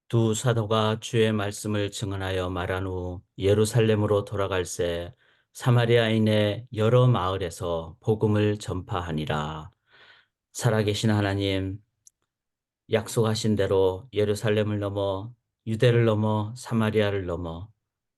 두 사도가 주의 말씀을 증언하여 말한 후 예루살렘으로 돌아갈새 사마리아인의 여러 마을에서 복음을 전파하니라. 살아계신 하나님, 약속하신 대로 예루살렘을 넘어 유대를 넘어 사마리아를 넘어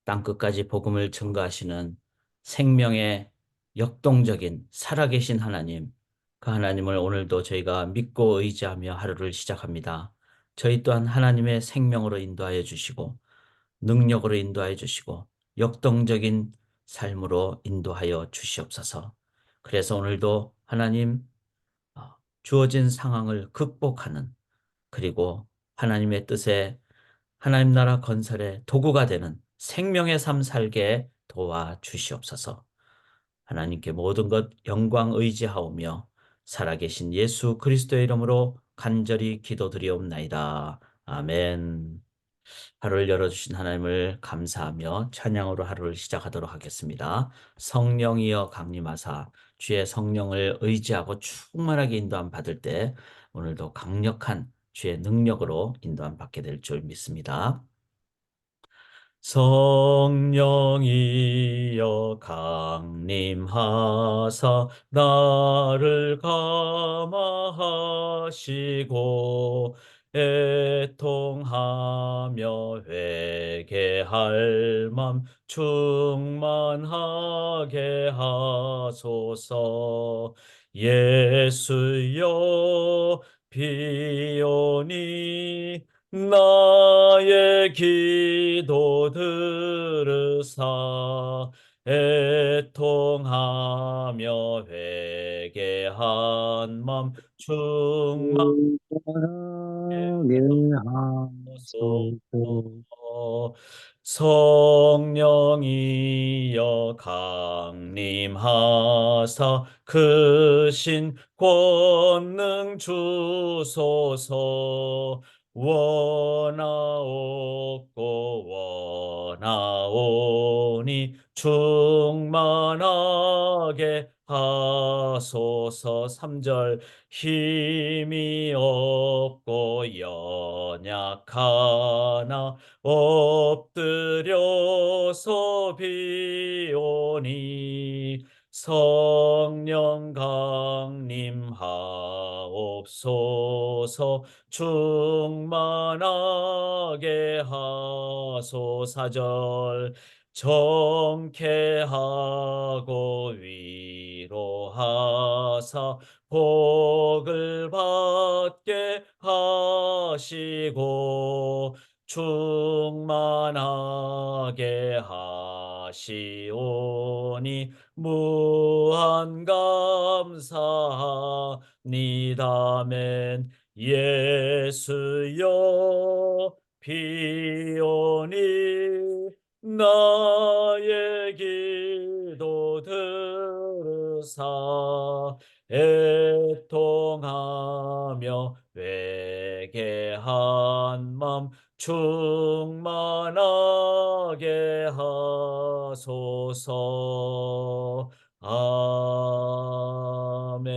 땅끝까지 복음을 증거하시는 생명의 역동적인 살아계신 하나님, 그 하나님을 오늘도 저희가 믿고 의지하며 하루를 시작합니다. 저희 또한 하나님의 생명으로 인도하여 주시고 능력으로 인도하여 주시고 역동적인 삶으로 인도하여 주시옵소서. 그래서 오늘도 하나님, 주어진 상황을 극복하는, 그리고 하나님의 뜻에 하나님 나라 건설의 도구가 되는 생명의 삶 살게 도와주시옵소서. 하나님께 모든 것 영광 의지하오며 살아계신 예수 그리스도의 이름으로 간절히 기도드리옵나이다. 아멘. 하루를 열어주신 하나님을 감사하며 찬양으로 하루를 시작하도록 하겠습니다. 성령이여 강림하사 주의 성령을 의지하고 충만하게 인도함 받을 때 오늘도 강력한 주의 능력으로 인도함 받게 될 줄 믿습니다. 성령이여 강림하사 나를 감화하시고 애통하며 회개할 맘 충만하게 하소서. 예수여 비오니 나의 기도 들으사 애통하며 회개한 맘 충만하게 하게 하소서. 하소서. 성령이여 강림하사 크신 권능 주소서. 원하옵고 원하오니 충만하게 하소서. 3절 힘이 없고 연약하나 엎드려서 비오니 성령 강림하옵소서. 충만하게 하소서. 4절 정케하고 위로하사 복을 받게 하시고 충만하게 하시오니 무한 감사합니다멘. 예수여 비오니 나의 기도 들으사 애통하며 회개한 맘 충만하게 하소서. 아멘.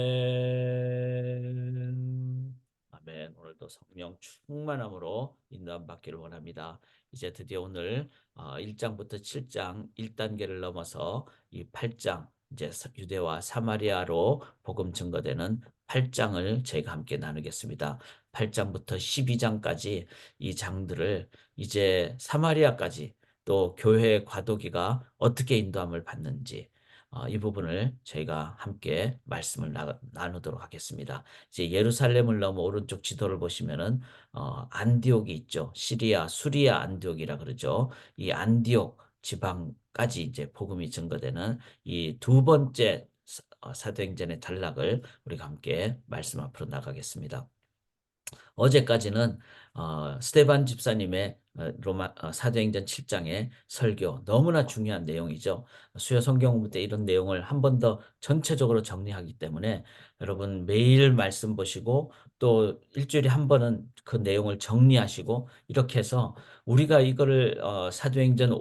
아멘. 오늘도 성령 충만함으로 인도함 받기를 원합니다. 이제 드디어 오늘 1장부터 7장 1단계를 넘어서 이 8장, 이제 유대와 사마리아로 복음 증거되는 8장을 저희가 함께 나누겠습니다. 8장부터 12장까지 이 장들을 이제 사마리아까지 또 교회의 과도기가 어떻게 인도함을 받는지, 이 부분을 저희가 함께 말씀을 나누도록 하겠습니다. 이제 예루살렘을 넘어 오른쪽 지도를 보시면은 안디옥이 있죠. 시리아, 수리아 안디옥이라 그러죠. 이 안디옥 지방까지 이제 복음이 증거되는 이 두 번째 사도행전의 단락을 우리가 함께 말씀 앞으로 나가겠습니다. 어제까지는 스테반 집사님의 사도행전 7장의 설교, 너무나 중요한 내용이죠. 수요 성경 공부 때 이런 내용을 한 번 더 전체적으로 정리하기 때문에 여러분 매일 말씀 보시고 또 일주일에 한 번은 그 내용을 정리하시고, 이렇게 해서 우리가 이거를 사도행전을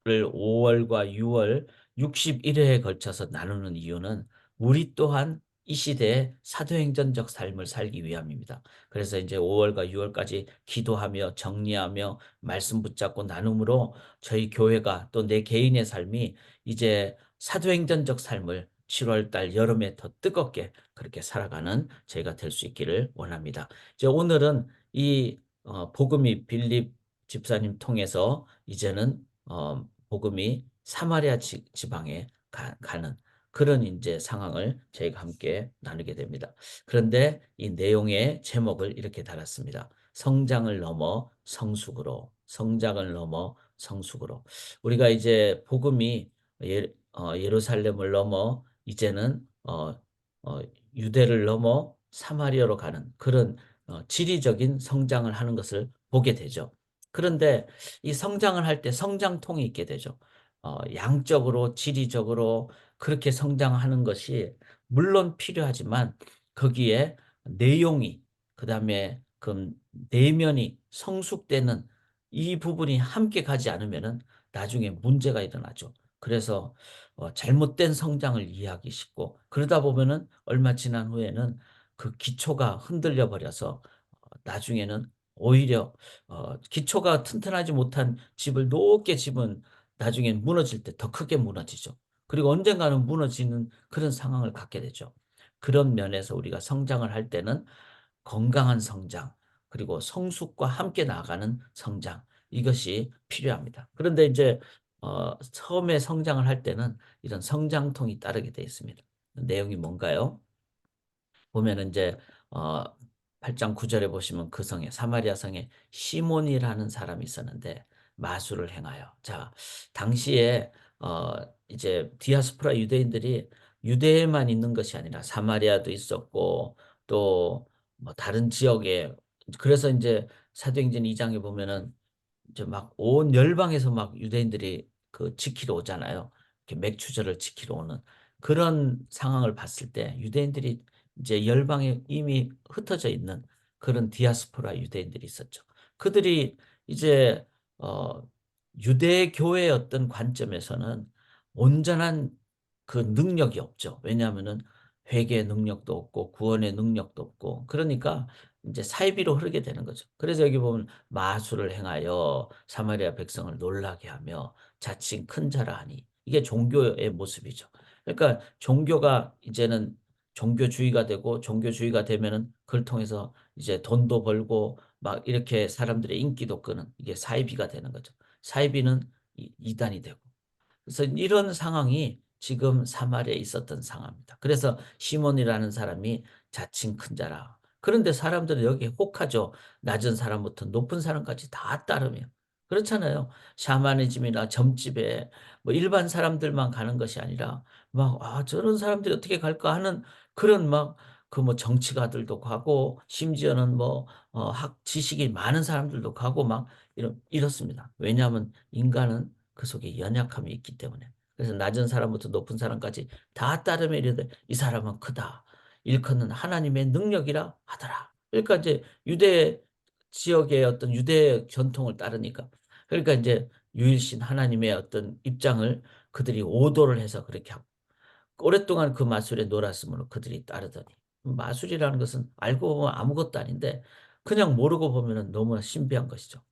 5월과 6월 61회에 걸쳐서 나누는 이유는 우리 또한 이 시대에 사도행전적 삶을 살기 위함입니다. 그래서 이제 5월과 6월까지 기도하며 정리하며 말씀 붙잡고 나눔으로 저희 교회가 또 내 개인의 삶이 이제 사도행전적 삶을 7월 달 여름에 더 뜨겁게 그렇게 살아가는 저희가 될 수 있기를 원합니다. 이제 오늘은 이 복음이 빌립 집사님 통해서 이제는 복음이 사마리아 지방에 가는 그런 이제 상황을 저희가 함께 나누게 됩니다. 그런데 이 내용의 제목을 이렇게 달았습니다. 성장을 넘어 성숙으로, 성장을 넘어 성숙으로. 우리가 이제 복음이 예루살렘을 넘어 이제는 어, 유대를 넘어 사마리아로 가는 그런 지리적인 성장을 하는 것을 보게 되죠. 그런데 이 성장을 할 때 성장통이 있게 되죠. 양적으로, 지리적으로 그렇게 성장하는 것이 물론 필요하지만 거기에 내용이, 그다음에 그 내면이 성숙되는 이 부분이 함께 가지 않으면은 나중에 문제가 일어나죠. 그래서 잘못된 성장을 이해하기 쉽고 그러다 보면은 얼마 지난 후에는 그 기초가 흔들려 버려서 나중에는 오히려 기초가 튼튼하지 못한 집을 높게 집은 나중엔 무너질 때 더 크게 무너지죠. 그리고 언젠가는 무너지는 그런 상황을 갖게 되죠. 그런 면에서 우리가 성장을 할 때는 건강한 성장, 그리고 성숙과 함께 나아가는 성장, 이것이 필요합니다. 그런데 이제 처음에 성장을 할 때는 이런 성장통이 따르게 되어 있습니다. 내용이 뭔가요? 보면은 이제 어 8장 9 절에 보시면 그 성에 사마리아 성에 시몬이라는 사람이 있었는데 마술을 행하여. 자, 당시에 이제 디아스포라 유대인들이 유대에만 있는 것이 아니라 사마리아도 있었고 또 뭐 다른 지역에, 그래서 이제 사도행전 2 장에 보면은 이제 막 온 열방에서 막 유대인들이 그 지키러 오잖아요. 이렇게 맥추절을 지키러 오는 그런 상황을 봤을 때 유대인들이 이제 열방에 이미 흩어져 있는 그런 디아스포라 유대인들이 있었죠. 그들이 이제 어 유대 교회의 어떤 관점에서는 온전한 그 능력이 없죠. 왜냐하면은 회개의 능력도 없고 구원의 능력도 없고 그러니까 이제 사이비로 흐르게 되는 거죠. 그래서 여기 보면 마술을 행하여 사마리아 백성을 놀라게 하며 자칭 큰 자라 하니, 이게 종교의 모습이죠. 그러니까 종교가 이제는 종교주의가 되고 종교주의가 되면은 그걸 통해서 이제 돈도 벌고 막 이렇게 사람들의 인기도 끄는 이게 사이비가 되는 거죠. 사이비는 이단이 되고. 그래서 이런 상황이 지금 사마리아에 있었던 상황입니다. 그래서 시몬이라는 사람이 자칭 큰 자라. 그런데 사람들은 여기에 혹하죠. 낮은 사람부터 높은 사람까지 다 따르며. 그렇잖아요. 샤머니즘이나 점집에 뭐 일반 사람들만 가는 것이 아니라 막 '아 저런 사람들이 어떻게 갈까.' 하는 그런 막 그 뭐 정치가들도 가고 심지어는 뭐 지식이 많은 사람들도 가고 막 이렇습니다. 왜냐하면 인간은 그 속에 연약함이 있기 때문에. 그래서 낮은 사람부터 높은 사람까지 다 따르며 이르되 이 사람은 크다. 일컫는 하나님의 능력이라 하더라. 그러니까 이제 유대 지역의 어떤 유대 전통을 따르니까. 그러니까 이제 유일신 하나님의 어떤 입장을 그들이 오도를 해서 그렇게 하고 오랫동안 그 마술에 놀았으므로 그들이 따르더니. 마술이라는 것은 알고 보면 아무것도 아닌데 그냥 모르고 보면은 너무나 신비한 것이죠.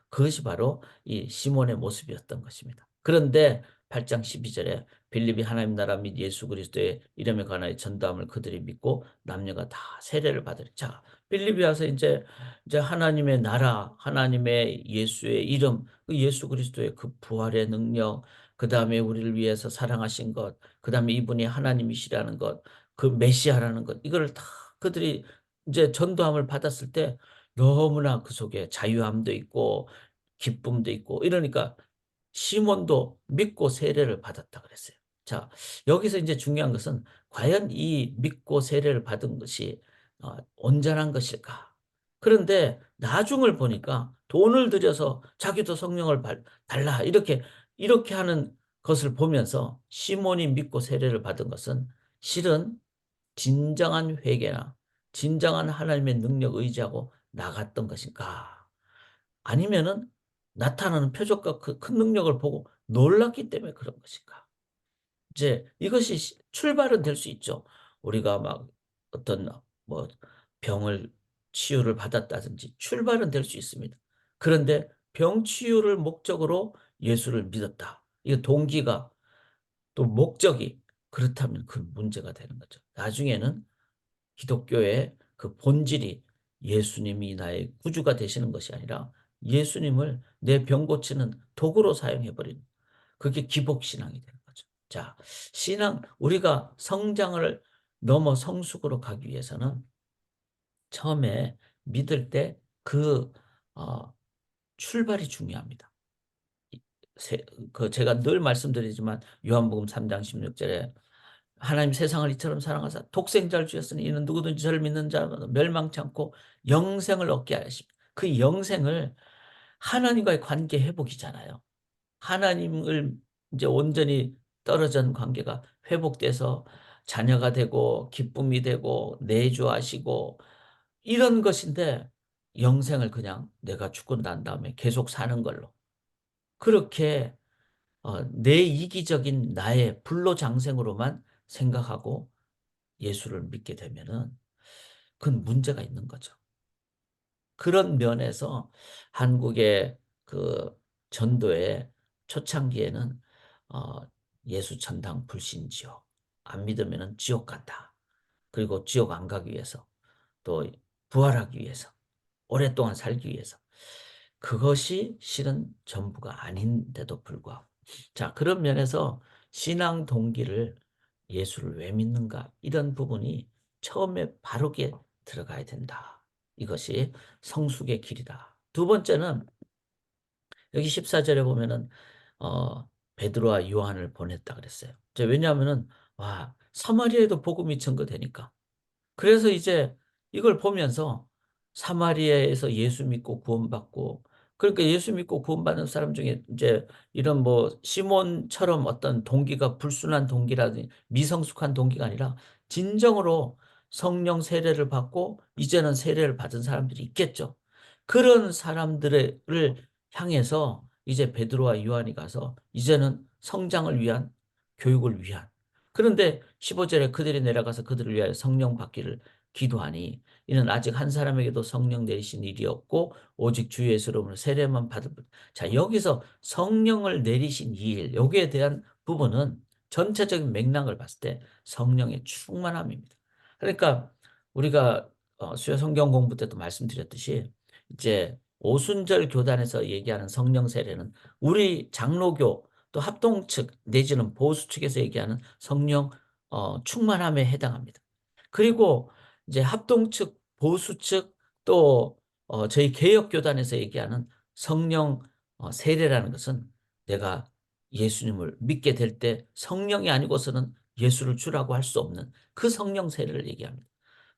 그것이 바로 이 시몬의 모습이었던 것입니다. 그런데 8장 12 절에 빌립이 하나님 나라 및 예수 그리스도의 이름에 관하여 전도함을 그들이 믿고 남녀가 다 세례를 받으리. 자, 빌립이 와서 이제 하나님의 나라, 하나님의 예수의 이름, 그 예수 그리스도의 그 부활의 능력, 그다음에 우리를 위해서 사랑하신 것, 그다음에 이분이 하나님이시라는 것, 그 메시아라는 것, 이거를 다 그들이 이제 전도함을 받았을 때 너무나 그 속에 자유함도 있고 기쁨도 있고 이러니까 시몬도 믿고 세례를 받았다 그랬어요. 자, 여기서 이제 중요한 것은 과연 이 믿고 세례를 받은 것이 온전한 것일까? 그런데 나중을 보니까 돈을 들여서 자기도 성령을 달라 이렇게 하는 것을 보면서 시몬이 믿고 세례를 받은 것은 실은 진정한 회개나 진정한 하나님의 능력 의지하고 나갔던 것인가? 아니면은 나타나는 표적과 그 큰 능력을 보고 놀랐기 때문에 그런 것인가? 이제 이것이 출발은 될 수 있죠. 우리가 막 어떤 뭐 병을 치유를 받았다든지 출발은 될 수 있습니다. 그런데 병 치유를 목적으로 예수를 믿었다. 이 동기가 또 목적이 그렇다면 그 문제가 되는 거죠. 나중에는 기독교의 그 본질이 예수님이 나의 구주가 되시는 것이 아니라 예수님을 내 병 고치는 도구로 사용해 버리는, 그게 기복신앙이 되는 거죠. 자, 신앙, 우리가 성장을 넘어 성숙으로 가기 위해서는 처음에 믿을 때 그 출발이 중요합니다. 이 세 그 제가 늘 말씀드리지만 요한복음 3장 16절에 하나님 세상을 이처럼 사랑하사 독생자를 주셨으니 이는 누구든지 저를 믿는 자마다 멸망치 않고 영생을 얻게 하십니다. 그 영생을 하나님과의 관계 회복이잖아요. 하나님을 이제 온전히 떨어진 관계가 회복돼서 자녀가 되고 기쁨이 되고 내주하시고 이런 것인데, 영생을 그냥 내가 죽고 난 다음에 계속 사는 걸로 그렇게 내 이기적인 나의 불로장생으로만 생각하고 예수를 믿게 되면은 그건 문제가 있는 거죠. 그런 면에서 한국의 그 전도의 초창기에는 어 예수 천당 불신 지옥, 안 믿으면은 지옥 간다. 그리고 지옥 안 가기 위해서, 또 부활하기 위해서, 오랫동안 살기 위해서, 그것이 실은 전부가 아닌데도 불구하고, 자, 그런 면에서 신앙 동기를, 예수를 왜 믿는가, 이런 부분이 처음에 바르게 들어가야 된다. 이것이 성숙의 길이다. 두 번째는 여기 14절에 보면은 베드로와 요한을 보냈다 그랬어요. 왜냐하면은 와, 사마리아에도 복음이 전거되니까. 그래서 이제 이걸 보면서 사마리아에서 예수 믿고 구원받고, 그러니까 예수 믿고 구원받는 사람 중에 이제 이런 뭐 시몬처럼 어떤 동기가 불순한 동기라든지 미성숙한 동기가 아니라 진정으로 성령 세례를 받고 이제는 세례를 받은 사람들이 있겠죠. 그런 사람들을 향해서 이제 베드로와 요한이 가서 이제는 성장을 위한, 교육을 위한, 그런데 15절에 그들이 내려가서 그들을 위하여 성령 받기를 기도하니 이는 아직 한 사람에게도 성령 내리신 일이 없고 오직 주 예수로 세례만 받을 뿐. 자, 여기서 성령을 내리신 일, 여기에 대한 부분은 전체적인 맥락을 봤을 때 성령의 충만함입니다. 그러니까 우리가 수요 성경 공부 때도 말씀드렸듯이 이제 오순절 교단에서 얘기하는 성령 세례는 우리 장로교 또 합동 측 내지는 보수 측에서 얘기하는 성령 충만함에 해당합니다. 그리고 이제 합동 측, 보수 측, 또 저희 개혁교단에서 얘기하는 성령 세례라는 것은 내가 예수님을 믿게 될 때 성령이 아니고서는 예수를 주라고 할 수 없는 그 성령 세례를 얘기합니다.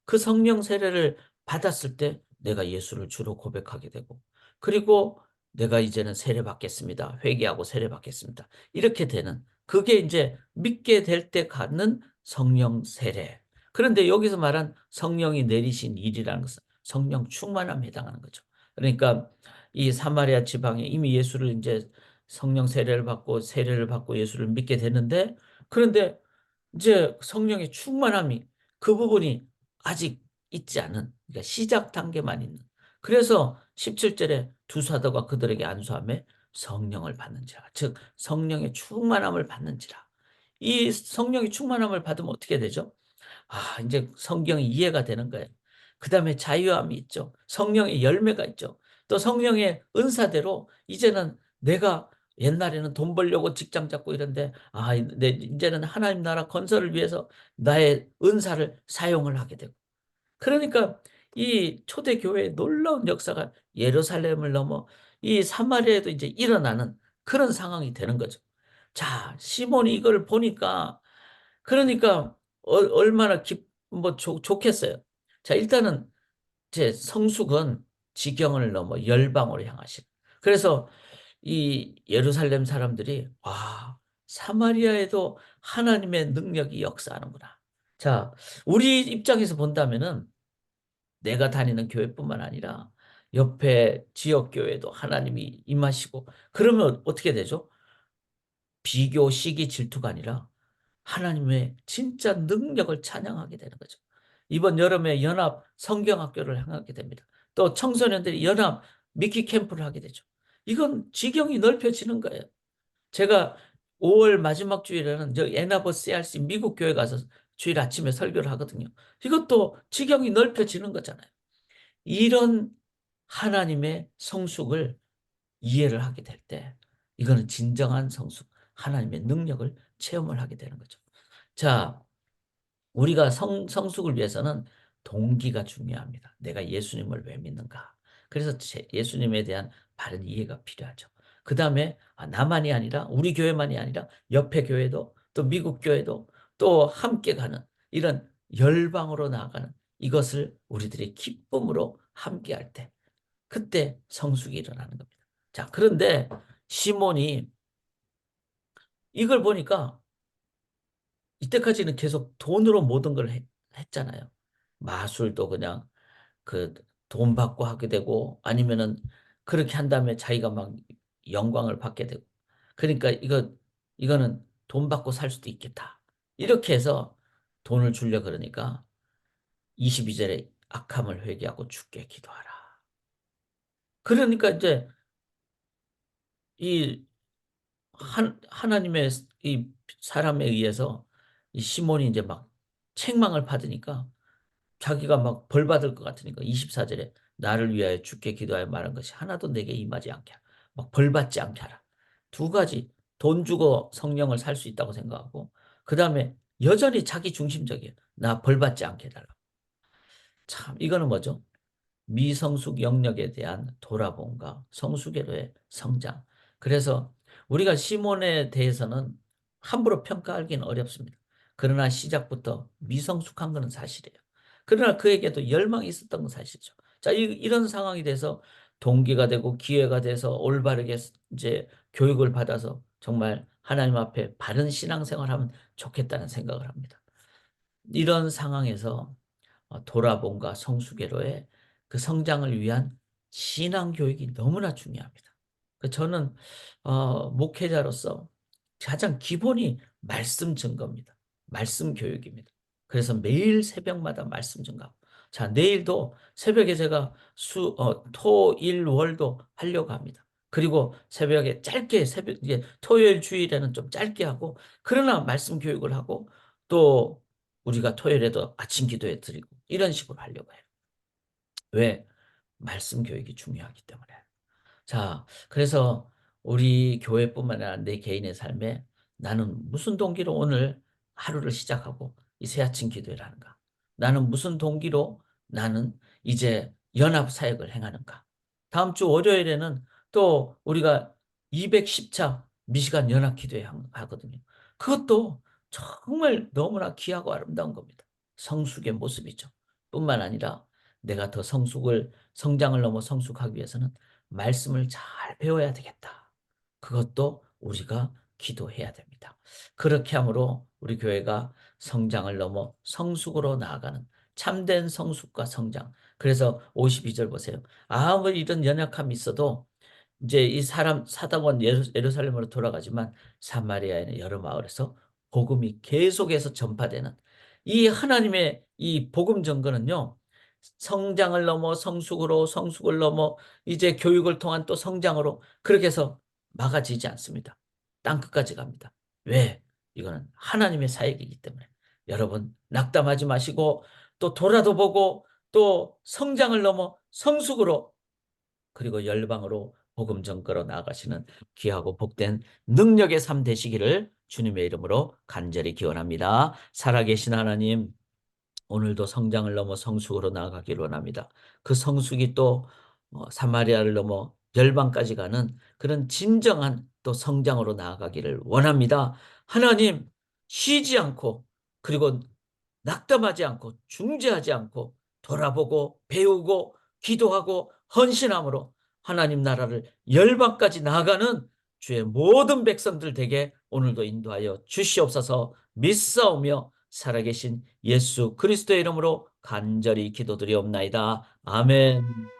그 성령 세례를 받았을 때 내가 예수를 주로 고백하게 되고, 그리고 내가 이제는 세례 받겠습니다. 회개하고 세례 받겠습니다. 이렇게 되는, 그게 이제 믿게 될 때 갖는 성령 세례. 그런데 여기서 말한 성령이 내리신 일이라는 것은 성령 충만함에 해당하는 거죠. 그러니까 이 사마리아 지방에 이미 예수를 이제 성령 세례를 받고 예수를 믿게 되는데, 그런데 이제 성령의 충만함이, 그 부분이 아직 있지 않은, 그러니까 시작 단계만 있는. 그래서 17절에 두 사도가 그들에게 안수하며 성령을 받는지라. 즉 성령의 충만함을 받는지라. 이 성령의 충만함을 받으면 어떻게 되죠? 아, 이제 성경이 이해가 되는 거예요. 그다음에 자유함이 있죠. 성령의 열매가 있죠. 또 성령의 은사대로 이제는 내가 옛날에는 돈 벌려고 직장 잡고 이런데, 아, 이제는 하나님 나라 건설을 위해서 나의 은사를 사용을 하게 되고. 그러니까 이 초대교회의 놀라운 역사가 예루살렘을 넘어 이 사마리아에도 이제 일어나는 그런 상황이 되는 거죠. 자, 시몬이 이걸 보니까, 그러니까 얼마나 좋겠어요. 자, 일단은 제 성숙은 지경을 넘어 열방으로 향하신. 그래서 이 예루살렘 사람들이 와, 사마리아에도 하나님의 능력이 역사하는구나. 자, 우리 입장에서 본다면은 내가 다니는 교회뿐만 아니라 옆에 지역 교회도 하나님이 임하시고, 그러면 어떻게 되죠? 비교, 시기, 질투가 아니라 하나님의 진짜 능력을 찬양하게 되는 거죠. 이번 여름에 연합 성경학교를 향하게 됩니다. 또 청소년들이 연합 미키 캠프를 하게 되죠. 이건 지경이 넓혀지는 거예요. 제가 5월 마지막 주일에는 저 애나버 CRC 미국 교회 가서 주일 아침에 설교를 하거든요. 이것도 지경이 넓혀지는 거잖아요. 이런 하나님의 성숙을 이해를 하게 될 때 이거는 진정한 성숙, 하나님의 능력을 체험을 하게 되는 거죠. 자, 우리가 성숙을 위해서는 동기가 중요합니다. 내가 예수님을 왜 믿는가? 그래서 예수님에 대한 바른 이해가 필요하죠. 그 다음에 나만이 아니라 우리 교회만이 아니라 옆에 교회도 또 미국 교회도 또 함께 가는 이런 열방으로 나아가는 이것을 우리들이 기쁨으로 함께 할 때 그때 성숙이 일어나는 겁니다. 자, 그런데 시몬이 이걸 보니까 이때까지는 계속 돈으로 모든 걸 했잖아요. 마술도 그냥 그 돈 받고 하게 되고 아니면은 그렇게 한 다음에 자기가 막 영광을 받게 되고 그러니까 이거는 돈 받고 살 수도 있겠다. 이렇게 해서 돈을 주려 그러니까 22절에 악함을 회개하고 주께 기도하라. 그러니까 이제 이 하나님의 이 사람에 의해서 이 시몬이 이제 막 책망을 받으니까 자기가 막 벌 받을 것 같으니까 24절에 나를 위하여 주께 기도하여 말한 것이 하나도 내게 임하지 않게 하라. 막 벌 받지 않게 하라. 두 가지 돈 주고 성령을 살 수 있다고 생각하고 그 다음에 여전히 자기 중심적이에요. 나 벌 받지 않게 해달라. 참 이거는 뭐죠? 미성숙 영역에 대한 돌아봄과 성숙에로의 성장. 그래서 우리가 시몬에 대해서는 함부로 평가하기는 어렵습니다. 그러나 시작부터 미성숙한 것은 사실이에요. 그러나 그에게도 열망이 있었던 건 사실이죠. 자, 이런 상황이 돼서 동기가 되고 기회가 돼서 올바르게 이제 교육을 받아서 정말 하나님 앞에 바른 신앙생활하면 좋겠다는 생각을 합니다. 이런 상황에서 돌아봄과 성수계로의 그 성장을 위한 신앙 교육이 너무나 중요합니다. 저는 목회자로서 가장 기본이 말씀 증거입니다. 말씀 교육입니다. 그래서 매일 새벽마다 말씀 증거하고 자 내일도 새벽에 제가 토, 일, 월도 하려고 합니다. 그리고 새벽에 짧게 새벽 이제 토요일 주일에는 좀 짧게 하고 그러나 말씀 교육을 하고 또 우리가 토요일에도 아침 기도회 드리고 이런 식으로 하려고 해요. 왜? 말씀 교육이 중요하기 때문에. 자, 그래서 우리 교회뿐만 아니라 내 개인의 삶에 나는 무슨 동기로 오늘 하루를 시작하고 이 새아침 기도를 하는가? 나는 무슨 동기로 나는 이제 연합 사역을 행하는가? 다음 주 월요일에는 또 우리가 210차 미시간 연합 기도회 하거든요. 그것도 정말 너무나 귀하고 아름다운 겁니다. 성숙의 모습이죠. 뿐만 아니라 내가 더 성장을 넘어 성숙하기 위해서는 말씀을 잘 배워야 되겠다. 그것도 우리가 기도해야 됩니다. 그렇게 함으로 우리 교회가 성장을 넘어 성숙으로 나아가는 참된 성숙과 성장. 그래서 52절 보세요. 아무리 이런 연약함이 있어도 이제 이 사당원 예루살렘으로 돌아가지만 사마리아에는 여러 마을에서 복음이 계속해서 전파되는 이 하나님의 이 복음 전거는요. 성장을 넘어 성숙으로 성숙을 넘어 이제 교육을 통한 또 성장으로 그렇게 해서 막아지지 않습니다. 땅끝까지 갑니다. 왜? 이거는 하나님의 사역이기 때문에. 여러분 낙담하지 마시고 또 돌아도 보고 또 성장을 넘어 성숙으로 그리고 열방으로 복음 전거로 나아가시는 귀하고 복된 능력의 삶 되시기를 주님의 이름으로 간절히 기원합니다. 살아계신 하나님 오늘도 성장을 넘어 성숙으로 나아가기를 원합니다. 그 성숙이 또 사마리아를 넘어 열방까지 가는 그런 진정한 또 성장으로 나아가기를 원합니다. 하나님 쉬지 않고 그리고 낙담하지 않고 중재하지 않고 돌아보고 배우고 기도하고 헌신함으로 하나님 나라를 열방까지 나아가는 주의 모든 백성들 되게 오늘도 인도하여 주시옵소서 믿사오며 살아계신 예수 그리스도의 이름으로 간절히 기도드리옵나이다. 아멘.